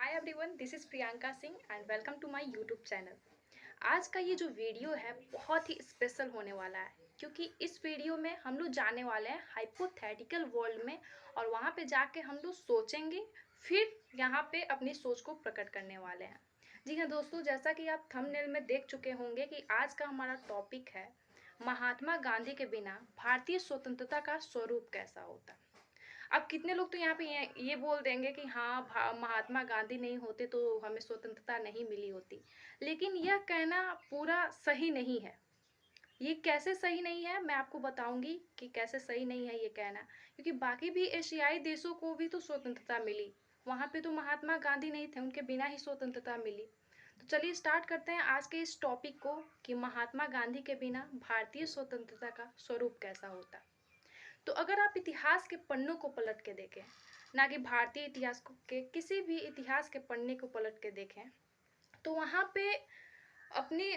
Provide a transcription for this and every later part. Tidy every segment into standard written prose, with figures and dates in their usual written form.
Hi everyone, this is Priyanka Singh and welcome to my YouTube channel. आज का ये जो वीडियो है बहुत ही स्पेशल होने वाला है क्योंकि इस वीडियो में हम लोग जाने वाले हैं हाइपोथेटिकल वर्ल्ड में और वहाँ पे जाके हम लोग सोचेंगे, फिर यहाँ पे अपनी सोच को प्रकट करने वाले हैं। जी हाँ दोस्तों, जैसा कि आप थंबनेल में देख चुके होंगे कि आज का हमारा टॉपिक है महात्मा गांधी के बिना भारतीय स्वतंत्रता का स्वरूप कैसा होता। अब कितने लोग तो यहाँ पे ये बोल देंगे कि हाँ महात्मा गांधी नहीं होते तो हमें स्वतंत्रता नहीं मिली होती। लेकिन यह कहना पूरा सही नहीं है। ये कैसे सही नहीं है मैं आपको बताऊंगी कि कैसे सही नहीं है ये कहना, क्योंकि बाकी भी एशियाई देशों को भी तो स्वतंत्रता मिली। वहाँ पे तो महात्मा गांधी नहीं थे, उनके बिना ही स्वतंत्रता मिली। तो चलिए स्टार्ट करते हैं आज के इस टॉपिक को कि महात्मा गांधी के बिना भारतीय स्वतंत्रता का स्वरूप कैसा होता। तो अगर आप इतिहास के पन्नों को पलट के देखें, ना कि भारतीय इतिहास के किसी भी इतिहास के पन्ने को पलट के देखें, तो वहाँ पे अपने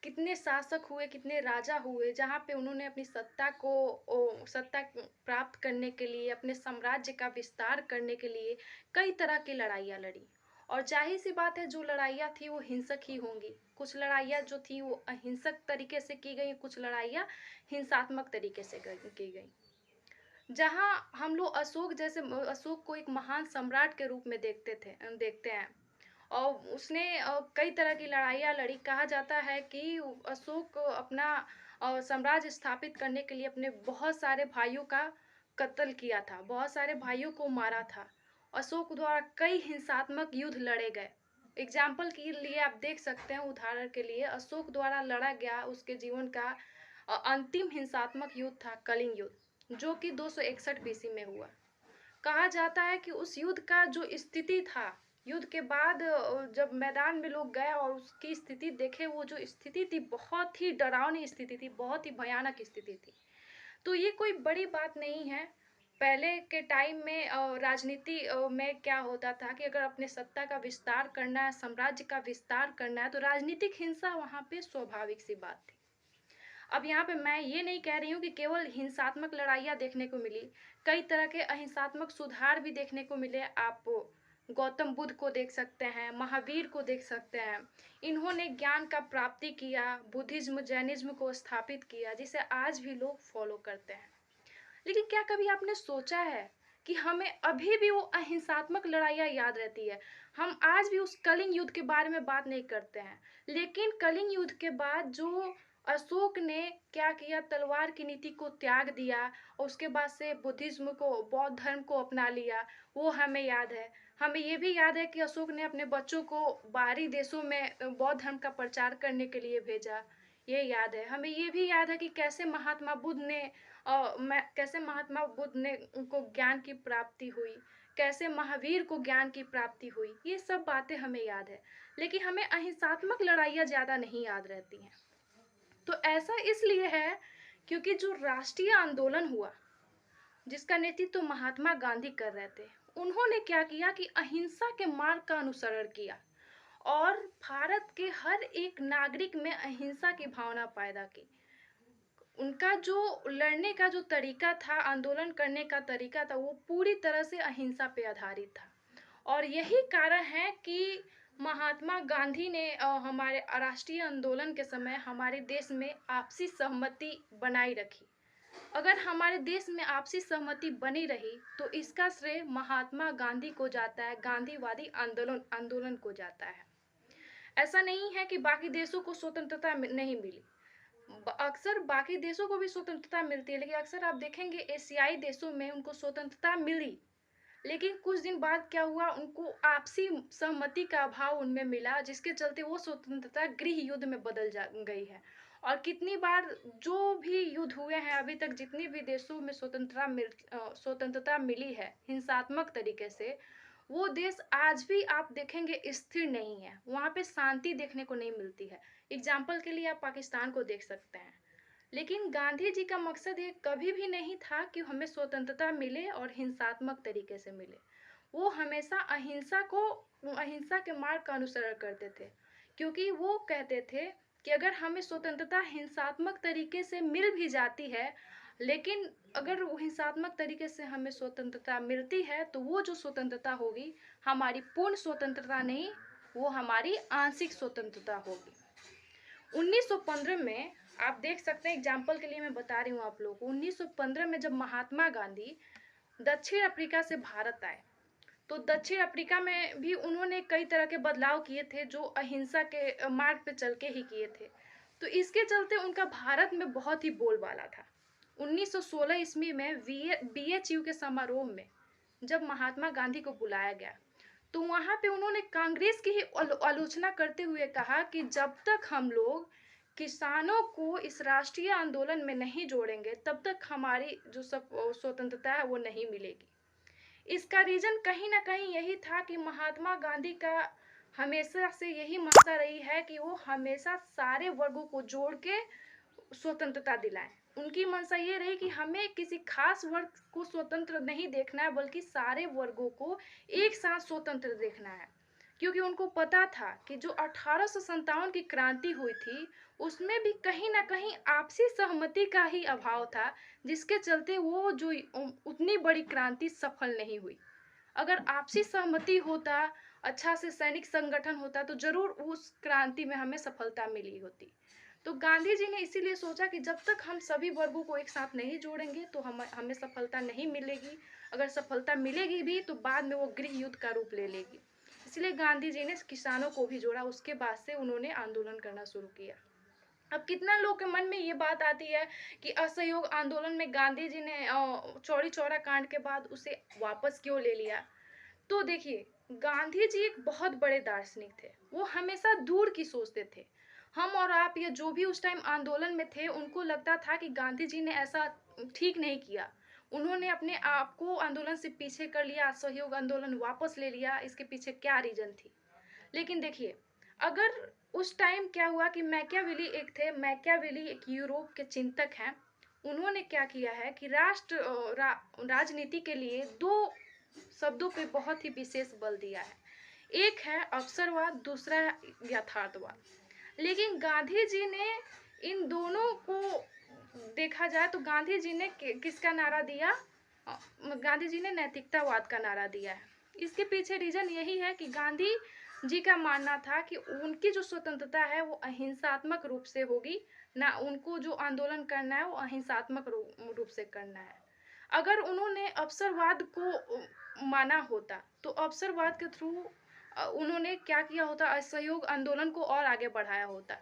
कितने शासक हुए, कितने राजा हुए, जहाँ पे उन्होंने अपनी सत्ता को सत्ता प्राप्त करने के लिए, अपने साम्राज्य का विस्तार करने के लिए कई तरह की लड़ाइयाँ लड़ी। और जाहिर सी बात है जो लड़ाइयाँ थी वो हिंसक ही होंगी। कुछ लड़ाइयाँ जो थी वो अहिंसक तरीके से की गई, कुछ लड़ाइयाँ हिंसात्मक तरीके से की गई। जहाँ हम लोग अशोक जैसे अशोक को एक महान सम्राट के रूप में देखते हैं। और उसने कई तरह की लड़ाइयाँ लड़ी। कहा जाता है कि अशोक अपना साम्राज्य स्थापित करने के लिए अपने बहुत सारे भाइयों का कत्ल किया था, बहुत सारे भाइयों को मारा था। अशोक द्वारा कई हिंसात्मक युद्ध लड़े गए। एग्जाम्पल के लिए आप देख सकते हैं, उदाहरण के लिए अशोक द्वारा लड़ा गया उसके जीवन का अंतिम हिंसात्मक युद्ध था कलिंग युद्ध, जो कि 261 बीसी में हुआ। कहा जाता है कि उस युद्ध का जो स्थिति था, युद्ध के बाद जब मैदान में लोग गए और उसकी स्थिति देखे, वो जो स्थिति थी बहुत ही डरावनी स्थिति थी, बहुत ही भयानक स्थिति थी। तो ये कोई बड़ी बात नहीं है। पहले के टाइम में राजनीति में क्या होता था कि अगर अपने सत्ता का विस्तार करना है, साम्राज्य का विस्तार करना है, तो राजनीतिक हिंसा वहाँ पे स्वाभाविक सी बात थी। अब यहाँ पे मैं ये नहीं कह रही हूँ कि केवल हिंसात्मक लड़ाइयाँ देखने को मिली, कई तरह के अहिंसात्मक सुधार भी देखने को मिले। आप गौतम बुद्ध को देख सकते हैं, महावीर को देख सकते हैं। इन्होंने ज्ञान का प्राप्ति किया, बुद्धिज्म जैनिज्म को स्थापित किया, जिसे आज भी लोग फॉलो करते हैं। लेकिन क्या कभी आपने सोचा है कि हमें अभी भी वो अहिंसात्मक लड़ाइयाँ याद रहती है। हम आज भी उस कलिंग युद्ध के बारे में बात नहीं करते हैं। लेकिन कलिंग युद्ध के बाद जो अशोक ने क्या किया, तलवार की नीति को त्याग दिया और उसके बाद से बुद्धिज्म को, बौद्ध धर्म को अपना लिया, वो हमें याद है। हमें ये भी याद है कि अशोक ने अपने बच्चों को बाहरी देशों में बौद्ध धर्म का प्रचार करने के लिए भेजा। ये याद है। हमें ये भी याद है कि कैसे महात्मा बुद्ध ने उनको ज्ञान की प्राप्ति हुई, कैसे महावीर को ज्ञान की प्राप्ति हुई। ये सब बातें हमें याद है। लेकिन हमें अहिंसात्मक लड़ाइयाँ ज़्यादा नहीं याद रहती हैं। तो ऐसा इसलिए है क्योंकि जो राष्ट्रीय आंदोलन हुआ, जिसका नेतृत्व महात्मा गांधी कर रहे थे, उन्होंने क्या किया कि अहिंसा के मार्ग का अनुसरण किया और भारत के हर एक नागरिक में अहिंसा की भावना पैदा की। उनका जो लड़ने का जो तरीका था, आंदोलन करने का तरीका था, वो पूरी तरह से अहिंसा पे आधारित था। और यही कारण है कि महात्मा गांधी ने हमारे राष्ट्रीय आंदोलन के समय हमारे देश में आपसी सहमति बनाई रखी। अगर हमारे देश में आपसी सहमति बनी रही तो इसका श्रेय महात्मा गांधी को जाता है, गांधीवादी आंदोलन आंदोलन को जाता है। ऐसा नहीं है कि बाकी देशों को स्वतंत्रता नहीं मिली। अक्सर बाकी देशों को भी स्वतंत्रता मिलती है, लेकिन अक्सर आप देखेंगे एशियाई देशों में उनको स्वतंत्रता मिली, लेकिन कुछ दिन बाद क्या हुआ, उनको आपसी सहमति का अभाव उनमें मिला, जिसके चलते वो स्वतंत्रता गृह युद्ध में बदल जा गई है। और कितनी बार जो भी युद्ध हुए हैं अभी तक, जितने भी देशों में स्वतंत्रता मिली है हिंसात्मक तरीके से, वो देश आज भी आप देखेंगे स्थिर नहीं है, वहाँ पे शांति देखने को नहीं मिलती है। एग्जाम्पल के लिए आप पाकिस्तान को देख सकते हैं। लेकिन गांधी जी का मकसद ये कभी भी नहीं था कि हमें स्वतंत्रता मिले और हिंसात्मक तरीके से मिले। वो हमेशा अहिंसा के मार्ग का अनुसरण करते थे, क्योंकि वो कहते थे कि अगर हमें स्वतंत्रता हिंसात्मक तरीके से मिल भी जाती है, लेकिन अगर वो हिंसात्मक तरीके से हमें स्वतंत्रता मिलती है, तो वो जो स्वतंत्रता होगी, हमारी पूर्ण स्वतंत्रता नहीं, वो हमारी आंशिक स्वतंत्रता होगी। 1915 में आप देख सकते हैं, एग्जाम्पल के लिए मैं बता रही हूँ आप लोगों को, 1915 में जब महात्मा गांधी दक्षिण अफ्रीका से भारत आए, तो दक्षिण अफ्रीका में भी उन्होंने कई तरह के बदलाव किए थे, जो अहिंसा के मार्ग पे चल के ही किए थे। तो इसके चलते उनका भारत में बहुत ही बोलबाला था। 1916 ईस्वी में BHU के समारोह में जब महात्मा गांधी को बुलाया गया, तो वहां पे उन्होंने कांग्रेस की ही आलोचना करते हुए कहा कि जब तक हम लोग किसानों को इस राष्ट्रीय आंदोलन में नहीं जोड़ेंगे, तब तक हमारी जो सब स्वतंत्रता है वो नहीं मिलेगी। इसका रीजन कहीं ना कहीं यही था कि महात्मा गांधी का हमेशा से यही मंशा रही है कि वो हमेशा सारे वर्गों को जोड़ के स्वतंत्रता दिलाएं। उनकी मंशा ये रही कि हमें किसी खास वर्ग को स्वतंत्र नहीं देखना है, बल्कि सारे वर्गों को एक साथ स्वतंत्र देखना है। क्योंकि उनको पता था कि जो 1857 की क्रांति हुई थी, उसमें भी कहीं ना कहीं आपसी सहमति का ही अभाव था, जिसके चलते वो जो उतनी बड़ी क्रांति सफल नहीं हुई। अगर आपसी सहमति होता, अच्छा से सैनिक संगठन होता, तो जरूर उस क्रांति में हमें सफलता मिली होती। तो गांधी जी ने इसीलिए सोचा कि जब तक हम सभी वर्गों को एक साथ नहीं जोड़ेंगे, तो हमें सफलता नहीं मिलेगी। अगर सफलता मिलेगी भी, तो बाद में वो गृह युद्ध का रूप ले लेगी। इसलिए गांधी जी ने किसानों को भी जोड़ा। उसके बाद से उन्होंने आंदोलन करना शुरू किया। अब कितना लोग के मन में ये बात आती है कि असहयोग आंदोलन में गांधी जी ने चौरी चौरा कांड के बाद उसे वापस क्यों ले लिया। तो देखिए, गांधी जी एक बहुत बड़े दार्शनिक थे। वो हमेशा दूर की सोचते थे। हम और आप या जो भी उस टाइम आंदोलन में थे, उनको लगता था कि गांधी जी ने ऐसा ठीक नहीं किया। उन्होंने अपने आप को आंदोलन से पीछे कर लिया, असहयोग आंदोलन वापस ले लिया। इसके पीछे क्या रीजन थी। लेकिन देखिए, अगर उस टाइम क्या हुआ कि मैकियावेली एक थे, मैकियावेली एक यूरोप के चिंतक हैं। उन्होंने क्या किया है कि राजनीति के लिए दो शब्दों पे बहुत ही विशेष बल दिया है। एक है अवसरवाद, दूसरा है यथार्थवाद। लेकिन गांधी जी ने इन दोनों को देखा जाए तो गांधी जी ने किसका नारा दिया। गांधी जी ने नैतिकतावाद का नारा दिया है। इसके पीछे रीजन यही है कि गांधी जी का मानना था कि उनकी जो स्वतंत्रता है वो अहिंसात्मक रूप से होगी, ना उनको जो आंदोलन करना है वो अहिंसात्मक रूप से करना है। अगर उन्होंने अवसरवाद को माना होता, तो अवसरवाद के थ्रू उन्होंने क्या किया होता, असहयोग आंदोलन को और आगे बढ़ाया होता।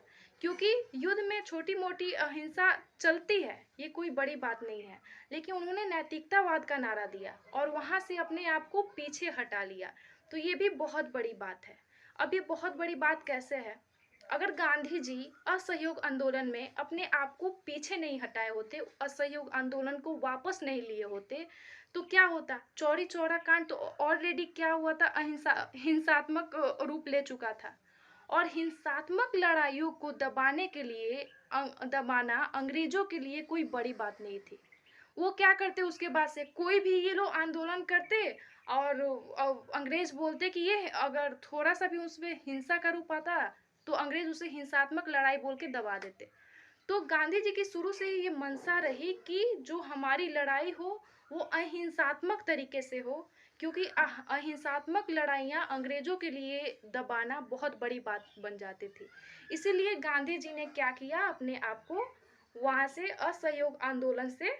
क्योंकि युद्ध में छोटी मोटी अहिंसा चलती है, ये कोई बड़ी बात नहीं है। लेकिन उन्होंने नैतिकतावाद का नारा दिया और वहां से अपने आप को पीछे हटा लिया। तो ये भी बहुत बड़ी बात है। अब ये बहुत बड़ी बात कैसे है। अगर गांधी जी असहयोग आंदोलन में अपने आप को पीछे नहीं हटाए होते, असहयोग आंदोलन को वापस नहीं लिए होते, तो क्या होता। चौरी चौरा कांड तो ऑलरेडी क्या हुआ था, हिंसात्मक रूप ले चुका था। और हिंसात्मक लड़ाइयों को दबाने के लिए दबाना अंग्रेजों के लिए कोई बड़ी बात नहीं थी। वो क्या करते, उसके बाद से कोई भी ये लोग आंदोलन करते और अंग्रेज बोलते कि ये अगर थोड़ा सा भी उसमें हिंसा का रूप आता, तो अंग्रेज उसे हिंसात्मक लड़ाई बोल के दबा देते। तो गांधी जी की शुरू से ही ये मंशा रही कि जो हमारी लड़ाई हो वो अहिंसात्मक तरीके से हो। क्योंकि अहिंसात्मक लड़ाइयाँ अंग्रेजों के लिए दबाना बहुत बड़ी बात बन जाती थी। इसीलिए गांधी जी ने क्या किया, अपने आप को वहां से असहयोग आंदोलन से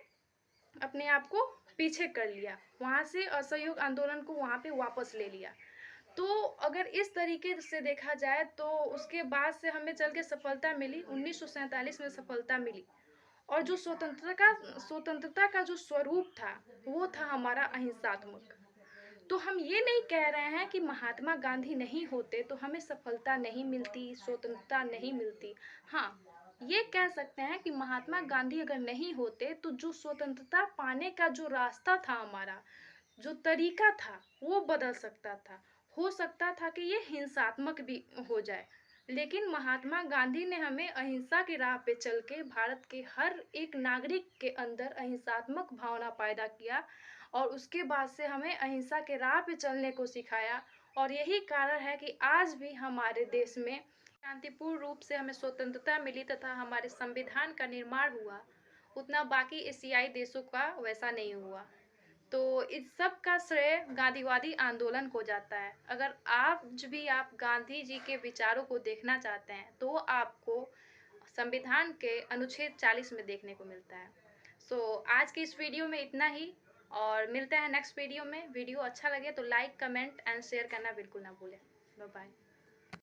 अपने आप को पीछे कर लिया, वहां से असहयोग आंदोलन को वहां पे वापस ले लिया। तो अगर इस तरीके से देखा जाए, तो उसके बाद से हमें चल के सफलता मिली, 1947 में सफलता मिली। और जो स्वतंत्रता का जो स्वरूप था, वो था हमारा अहिंसात्मक। तो हम ये नहीं कह रहे हैं कि महात्मा गांधी नहीं होते तो हमें सफलता नहीं मिलती, स्वतंत्रता नहीं मिलती। हाँ, ये कह सकते हैं कि महात्मा गांधी अगर नहीं होते, तो जो स्वतंत्रता पाने का जो रास्ता था, हमारा जो तरीका था, वो बदल सकता था। हो सकता था कि ये हिंसात्मक भी हो जाए। लेकिन महात्मा गांधी ने हमें अहिंसा की राह पे चल के भारत के हर एक नागरिक के अंदर अहिंसात्मक भावना पैदा किया, और उसके बाद से हमें अहिंसा के राह पे चलने को सिखाया। और यही कारण है कि आज भी हमारे देश में शांतिपूर्ण रूप से हमें स्वतंत्रता मिली, तथा हमारे संविधान का निर्माण हुआ। उतना बाकी एशियाई देशों का वैसा नहीं हुआ। तो इस सब का श्रेय गांधीवादी आंदोलन को जाता है। अगर आज भी आप गांधी जी के विचारों को देखना चाहते हैं तो आपको संविधान के अनुच्छेद 40 में देखने को मिलता है। आज की इस वीडियो में इतना ही, और मिलते हैं नेक्स्ट वीडियो में। वीडियो अच्छा लगे तो लाइक, कमेंट एंड शेयर करना बिल्कुल ना भूलें। Bye bye.